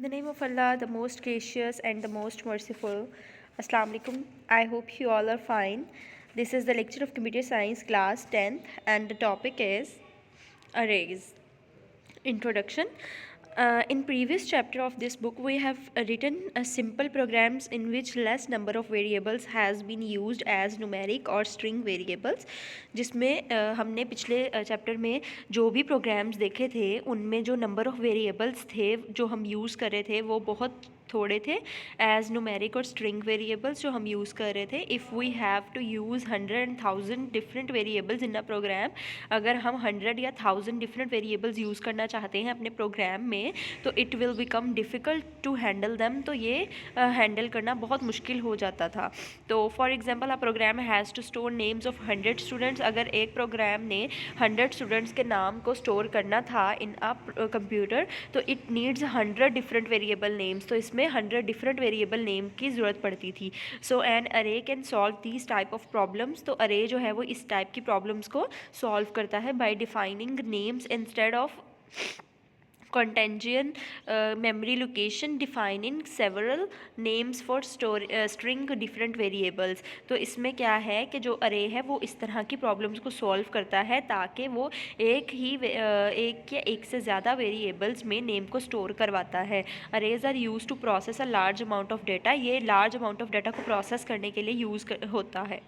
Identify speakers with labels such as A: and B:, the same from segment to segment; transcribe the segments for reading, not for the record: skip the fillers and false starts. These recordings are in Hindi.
A: In the name of Allah, the most gracious and the most merciful. Assalamu alaikum. I hope you all are fine. This is the lecture of Computer Science class 10th and the topic is arrays. Introduction. In previous chapter of this book we have written simple programs in which less number of variables has been used as numeric or string variables, जिसमें हमने पिछले चैप्टर में जो भी प्रोग्राम्स देखे थे उनमें जो नंबर ऑफ़ वेरिएबल्स थे जो हम यूज़ कर रहे थे वो बहुत थोड़े थे एज न्यूमेरिक और स्ट्रिंग वेरिएबल्स जो हम यूज़ कर रहे थे. If we have to use 100 and 1000 different variables in a program, अगर हम 100 या 1000 डिफरेंट वेरिएबल्स यूज़ करना चाहते हैं अपने प्रोग्राम में तो it will become difficult to handle them. तो ये हैंडल करना बहुत मुश्किल हो जाता था. तो for example a program has to store names of 100 students. अगर एक प्रोग्राम ने 100 स्टूडेंट्स के नाम को स्टोर करना था इन अ कंप्यूटर तो it needs 100 different variable names. तो इसमें 100 डिफरेंट वेरिएबल नेम की ज़रूरत पड़ती थी. सो एन अरे can solve these type of problems. तो अरे जो है वो इस टाइप की प्रॉब्लम्स को सॉल्व करता है bye defining names instead of contingent memory location, defining several names for string different variables. तो इसमें क्या है कि जो अरे है वो इस तरह की प्रॉब्लम्स को सॉल्व करता है ताकि वो एक या एक से ज़्यादा वेरिएबल्स में नेम को स्टोर करवाता है. Arrays are used to process a large amount of data. ये लार्ज अमाउंट ऑफ डेटा को प्रोसेस करने के लिए यूज़ होता है.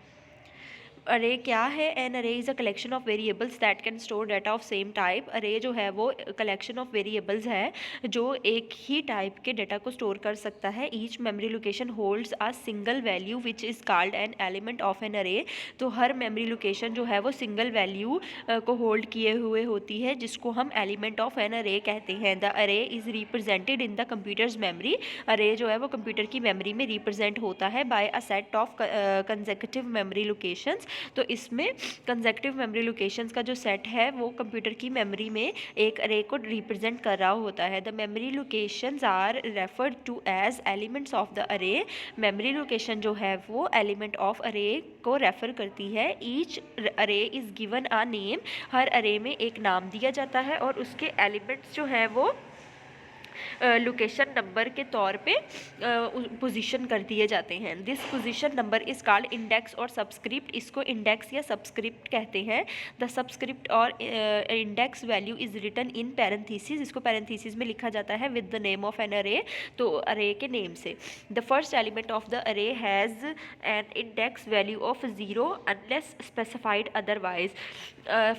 A: अरे क्या है? एन अरे is a collection of variables that can store data of same type. अरे जो है वो कलेक्शन ऑफ वेरिएबल्स है जो एक ही टाइप के डाटा को स्टोर कर सकता है. Each memory location holds a single value which is called an element of an array. तो हर मेमोरी लोकेशन जो है वो सिंगल वैल्यू को होल्ड किए हुए होती है जिसको हम एलिमेंट ऑफ एन अरे कहते हैं. द अरे is represented in the computers memory. अरे जो है वो कंप्यूटर की मेमोरी में रिप्रेजेंट होता है by a set of consecutive memory locations. तो इसमें कंसेक्यूटिव मेमोरी लोकेशंस का जो सेट है वो कंप्यूटर की मेमोरी में एक अरे को रिप्रेजेंट कर रहा होता है. The memory locations are referred to as elements of the array. Memory location जो है वो एलिमेंट ऑफ अरे को रेफर करती है. ईच अरे इज़ गिवन अ नेम. हर अरे में एक नाम दिया जाता है और उसके एलिमेंट्स जो है वो लोकेशन नंबर के तौर पे पोजीशन कर दिए जाते हैं. This position number is called index और सबस्क्रिप्ट. इसको इंडेक्स या सबस्क्रिप्ट कहते हैं. द सबस्क्रिप्ट और index value is written in parenthesis. इसको पैरेंथेसिस में लिखा जाता है with the name of an array. तो अरे के नेम से. The first element of the array has an index value of 0 unless specified otherwise.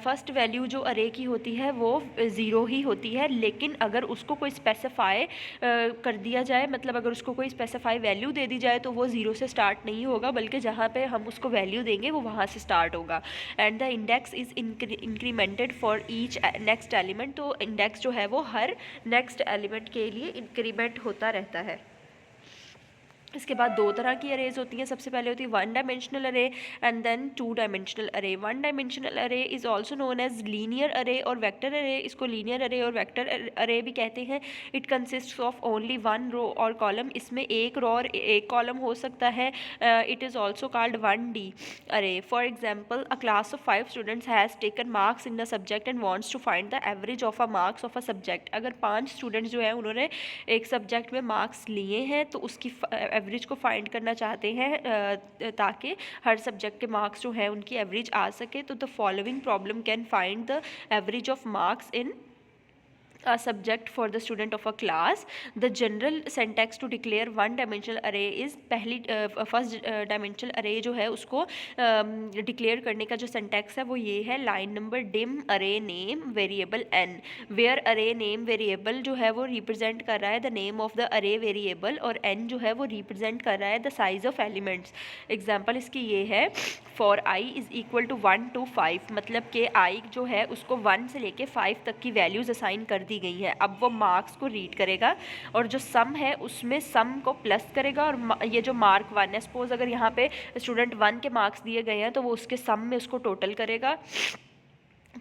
A: First value जो अरे की होती है वो 0 ही होती है, लेकिन अगर उसको कोई स्पेसिफाई कर दिया जाए, मतलब अगर उसको कोई स्पेसिफाई वैल्यू दे दी जाए तो वो 0 से स्टार्ट नहीं होगा बल्कि जहाँ पे हम उसको वैल्यू देंगे वो वहाँ से स्टार्ट होगा. And the index is incremented for each next element. तो इंडेक्स जो है वो हर नेक्स्ट एलिमेंट के लिए इंक्रीमेंट होता रहता है. इसके बाद दो तरह की अरेज होती हैं. सबसे पहले होती है one dimensional array and then two dimensional array. One dimensional array is also known as linear array और वेक्टर अरे. इसको लीनियर अरे और वेक्टर अरे भी कहते हैं. It consist of only one row और कॉलम. इसमें एक रो और एक कॉलम हो सकता है. It is also called 1D array. For example a class of 5 students has taken marks in the subject and wants to find the average of a marks of a subject. अगर 5 स्टूडेंट्स जो है उन्होंने एक सब्जेक्ट में मार्क्स लिए हैं तो उसकी एवरेज को फाइंड करना चाहते हैं ताकि हर सब्जेक्ट के मार्क्स जो है उनकी एवरेज आ सके. तो the following problem can find the average of marks in a subject for the student of a class. The general syntax to declare one dimensional array is पहली फर्स्ट डायमेंशनल अरे जो है उसको डिक्लेयर करने का जो सिंटैक्स है वो ये है. Line number dim array name variable n where array name variable जो है वो रिप्रेजेंट कर रहा है the name of the array variable और n जो है वो रिप्रेजेंट कर रहा है the size of elements. Example इसकी ये है for i is equal to 1 to 5. मतलब कि i जो है उसको 1 से लेके 5 तक की वैल्यूज़ असाइन कर दी गई है. अब वो मार्क्स को रीड करेगा और जो सम है उसमें सम को प्लस करेगा और ये जो मार्क 1 है, सपोज अगर यहाँ पे स्टूडेंट 1 के मार्क्स दिए गए हैं तो वो उसके सम में उसको टोटल करेगा.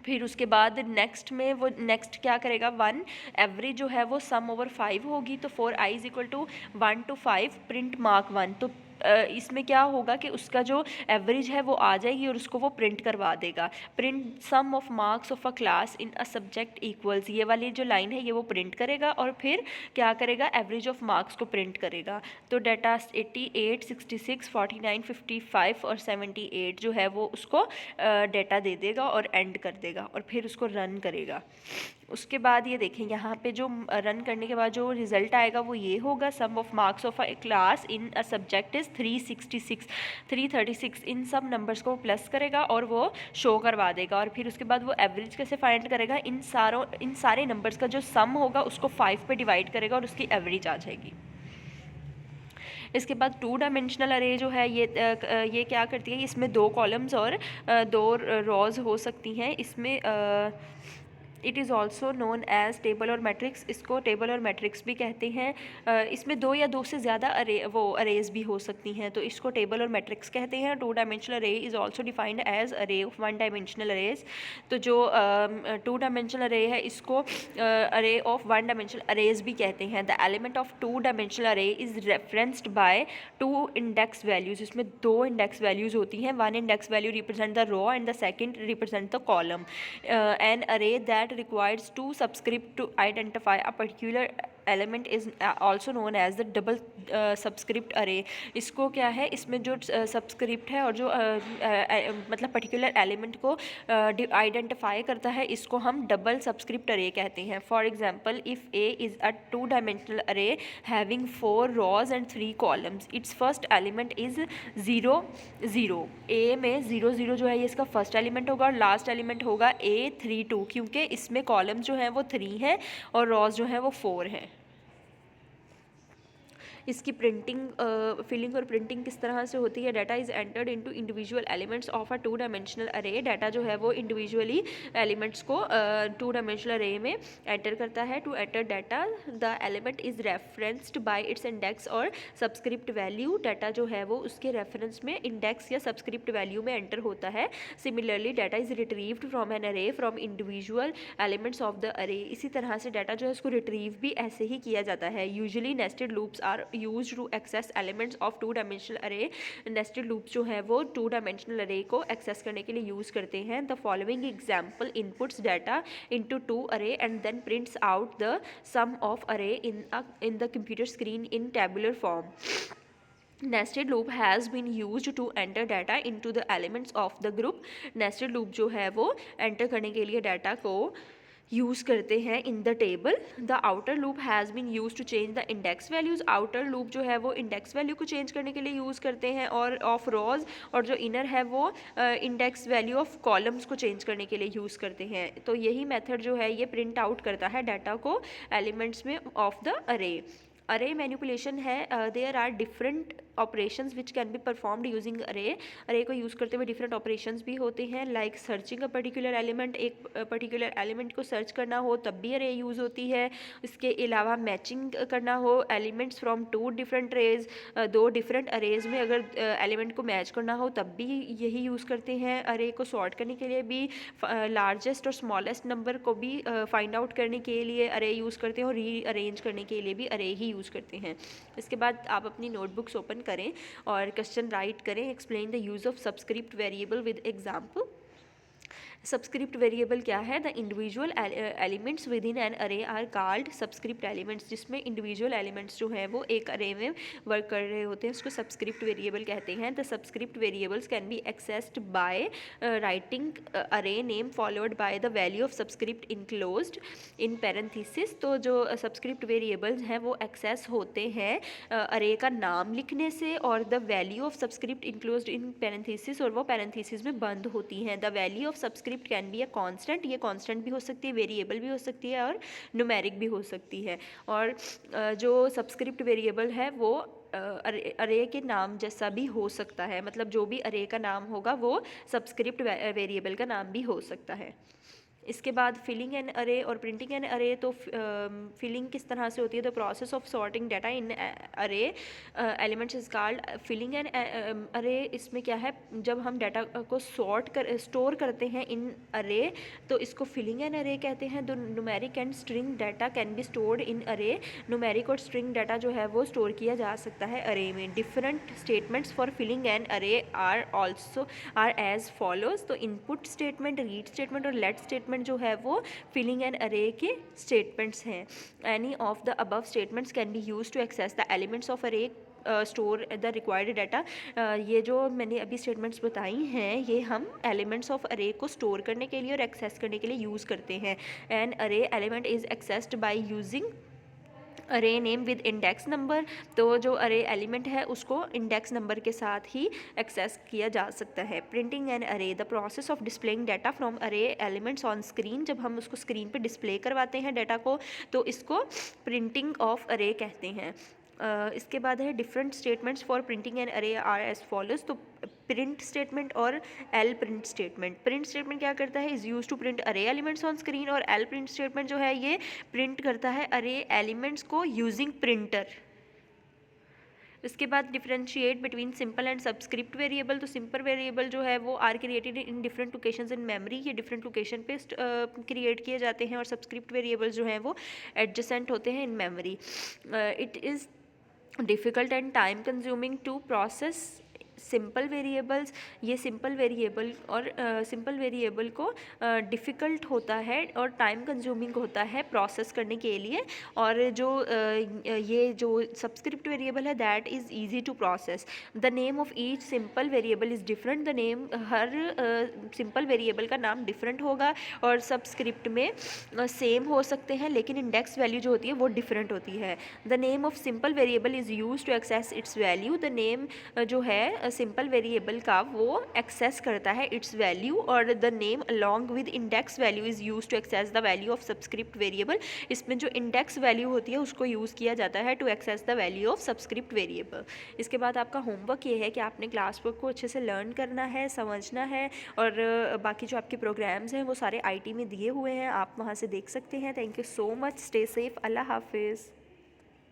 A: फिर उसके बाद नेक्स्ट में वो नेक्स्ट क्या करेगा 1 एवरेज जो है वो सम ओवर 5 होगी. तो 4i is equal to 1 to 5 print mark 1. तो इसमें क्या होगा कि उसका जो एवरेज है वो आ जाएगी और उसको वो प्रिंट करवा देगा। Print sum of marks of a class in a subject equals, ये वाली जो लाइन है ये वो प्रिंट करेगा और फिर क्या करेगा, एवरेज ऑफ मार्क्स को प्रिंट करेगा। तो डाटा 88, 66, 49, 55 और 78 जो है वो उसको डेटा दे देगा और एंड कर देगा और फिर उसको रन करेगा। उसके बाद ये देखें यहाँ पे जो रन करने के बाद जो रिज़ल्ट आएगा वो ये होगा, sum of marks of a class in a subject is 366, 336, इन सब नंबर्स को प्लस करेगा और वो शो करवा देगा। और फिर उसके बाद वो एवरेज कैसे फाइंड करेगा, इन सारे नंबर्स का जो सम होगा उसको 5 पे डिवाइड करेगा और उसकी एवरेज आ जाएगी। इसके बाद 2 डायमेंशनल अरे जो है ये क्या करती है, इसमें 2 कॉलम्स और 2 रॉज हो सकती हैं। इसमें it is also known as table और मैट्रिक्स, इसको टेबल और मैट्रिक्स भी कहते हैं। इसमें 2 या 2 से ज़्यादा अरेज भी हो सकती हैं, तो इसको टेबल और मैट्रिक्स कहते हैं। 2 dimensional array is also defined as अरे ऑफ 1 डायमेंशनल अरेज। तो जो 2 डायमेंशनल अरे है इसको अरे ऑफ 1 डायमेंशनल अरेज भी कहते हैं। The element of 2 dimensional array is referenced by 2 index values, इसमें 2 इंडेक्स वैल्यूज़ होती हैं। 1 index value represent the row and the second represent the column. An array that requires 2 subscript to identify a particular element is also known as the double subscript array। इसको क्या है, इसमें जो सबस्क्रिप्ट है और जो मतलब पर्टिकुलर एलिमेंट को आइडेंटिफाई करता है, इसको हम डबल सबस्क्रिप्ट अरे कहते हैं। For example, if A is a 2 dimensional array having 4 rows and 3 columns, its first element is 0 0। A में 0 0 जो है ये इसका फर्स्ट एलिमेंट होगा और लास्ट एलिमेंट होगा A 3 2, क्योंकि इसमें कॉलम जो है वो 3 है और रॉज जो है वो 4 है। इसकी प्रिंटिंग फिलिंग और प्रिंटिंग किस तरह से होती है, data is entered into individual elements of a 2 dimensional अरे। डाटा जो है वो इंडिविजुअली एलिमेंट्स को 2 डायमेंशनल अरे में एंटर करता है। To enter data the element is referenced by its index और सब्सक्रिप्ट वैल्यू। डाटा जो है वो उसके रेफरेंस में इंडेक्स या सब्सक्रिप्ट वैल्यू में एंटर होता है। Similarly data is retrieved from an array from individual elements of the array. इसी तरह से डाटा जो है उसको रिट्रीव भी ऐसे ही किया जाता है। Usually nested loops are used to access elements of 2 dimensional array. Nested loops जो है वो 2 डायमेंशनल अरे को एक्सेस करने के लिए यूज़ करते हैं। The following example inputs data into 2 array and then prints out the sum of array in the computer screen in tabular form. Nested loop has been used to enter data into the elements of the group. Nested loop जो है वो एंटर करने के लिए डाटा को यूज़ करते हैं in the table. The outer loop has been used to change the index values. Outer loop जो है वो इंडेक्स वैल्यू को चेंज करने के लिए यूज़ करते हैं और ऑफ रॉज, और जो इनर है वो इंडेक्स वैल्यू ऑफ कॉलम्स को चेंज करने के लिए यूज़ करते हैं। तो यही मेथड जो है ये प्रिंट आउट करता है डाटा को एलिमेंट्स में ऑफ द अरे। अरे मैनिपुलेशन है, there are different operations which can be performed using array. Array को यूज़ करते हुए डिफरेंट ऑपरेशंस भी होते हैं, like searching a particular element. एक पर्टिकुलर एलिमेंट को सर्च करना हो तब भी अरे यूज़ होती है। इसके अलावा मैचिंग करना हो elements from 2 different arrays, 2 different arrays में अगर एलिमेंट को मैच करना हो तब भी यही यूज़ करते हैं। अरे को सॉर्ट करने के लिए भी लार्जेस्ट और स्मॉलेस्ट नंबर को भी फाइंड आउट करने के लिए अरे यूज़ करते हैं और री अरेंज करने के लिए भी अरे ही यूज़ करते हैं। इसके बाद आप अपनी नोटबुक्स ओपन करें और क्वेश्चन राइट करें। Explain the use of subscript variable with example. Subscript variable क्या है, the individual elements with in an array are called subscript elements. जिसमें इंडिविजुअल एलिमेंट्स जो हैं वो एक अरे में वर्क कर रहे होते हैं उसको सबस्क्रिप्ट वेरिएबल कहते हैं। The subscript variables can be accessed by writing array name followed by the value of subscript enclosed in parenthesis. तो जो सबस्क्रिप्ट वेरिएबल्स हैं वो एक्सेस होते हैं अरे का नाम लिखने से और the value of subscript enclosed in parenthesis, और वो पैरेंथेसिस में बंद होती हैं। The value of subscript can be a constant, ये कांस्टेंट भी हो सकती है, वेरिएबल भी हो सकती है और न्यूमेरिक भी हो सकती है। और जो सबस्क्रिप्ट वेरिएबल है वो अरे के नाम जैसा भी हो सकता है, मतलब जो भी अरे का नाम होगा वो सबस्क्रिप्ट वेरिएबल का नाम भी हो सकता है। इसके बाद फिलिंग एन अरे और प्रिंटिंग एन अरे। तो फिलिंग किस तरह से होती है? The process of sorting data in array elements is called filling an array. इसमें क्या है, जब हम डाटा को स्टोर करते हैं इन अरे तो इसको फिलिंग एन अरे कहते हैं। The numeric and string data can be stored in अरे। न्यूमेरिक और स्ट्रिंग डाटा जो है वो स्टोर किया जा सकता है अरे में। Different statements for filling an array are as follows. तो इनपुट स्टेटमेंट, रीड स्टेटमेंट और लेट स्टेटमेंट जो है वो फिलिंग एन अरे के स्टेटमेंट्स हैं। Any of the above statements can be used to access the elements of array store the required data. ये जो मैंने अभी स्टेटमेंट्स बताई हैं ये हम एलिमेंट्स ऑफ अरे को स्टोर करने के लिए और एक्सेस करने के लिए यूज़ करते हैं। एन अरे element is accessed by using अरे नेम विद इंडेक्स नंबर। तो जो अरे एलिमेंट है उसको इंडेक्स नंबर के साथ ही एक्सेस किया जा सकता है। प्रिंटिंग एन अरे the process of displaying data from अरे एलिमेंट्स ऑन स्क्रीन। जब हम उसको स्क्रीन पे डिस्प्ले करवाते हैं डाटा को तो इसको प्रिंटिंग ऑफ अरे कहते हैं। इसके बाद है different statements for printing an array are as follows. तो प्रिंट स्टेटमेंट और L print statement. Print statement क्या करता है? Is used to print array elements on screen. और एल प्रिंट स्टेटमेंट जो है ये प्रिंट करता है अरे एलिमेंट्स को यूजिंग प्रिंटर। इसके बाद differentiate between simple and subscript variable. तो सिंपल वेरिएबल जो है वो are created in different locations in memory. ये डिफरेंट लोकेशन पे क्रिएट किए जाते हैं। और सबस्क्रिप्ट वेरिएबल जो हैं वो एडजेसेंट होते हैं in memory. It is difficult and time consuming to process simple variables. ये सिंपल वेरिएबल को डिफ़िकल्ट होता है और टाइम कंज्यूमिंग होता है प्रोसेस करने के लिए। और जो ये जो सबस्क्रिप्ट वेरिएबल है that is easy to process. The name of each simple variable is different. The name, हर सिंपल वेरिएबल का नाम डिफरेंट होगा और सबस्क्रिप्ट में सेम हो सकते हैं लेकिन इंडेक्स वैल्यू जो होती है वो डिफरेंट होती है। The name of simple variable is used to access its value. The name जो है सिंपल वेरिएबल का वो एक्सेस करता है इट्स वैल्यू। और the name along with index value is used to access the value of subscript variable. इसमें जो इंडेक्स वैल्यू होती है उसको यूज़ किया जाता है to access the value of subscript variable. इसके बाद आपका होमवर्क ये है कि आपने क्लास वर्क को अच्छे से लर्न करना है, समझना है। और बाकी जो आपके प्रोग्राम्स हैं वो सारे IT में दिए हुए हैं, आप वहाँ से देख सकते हैं। Thank you so much. Stay safe. अल्लाह हाफिज़।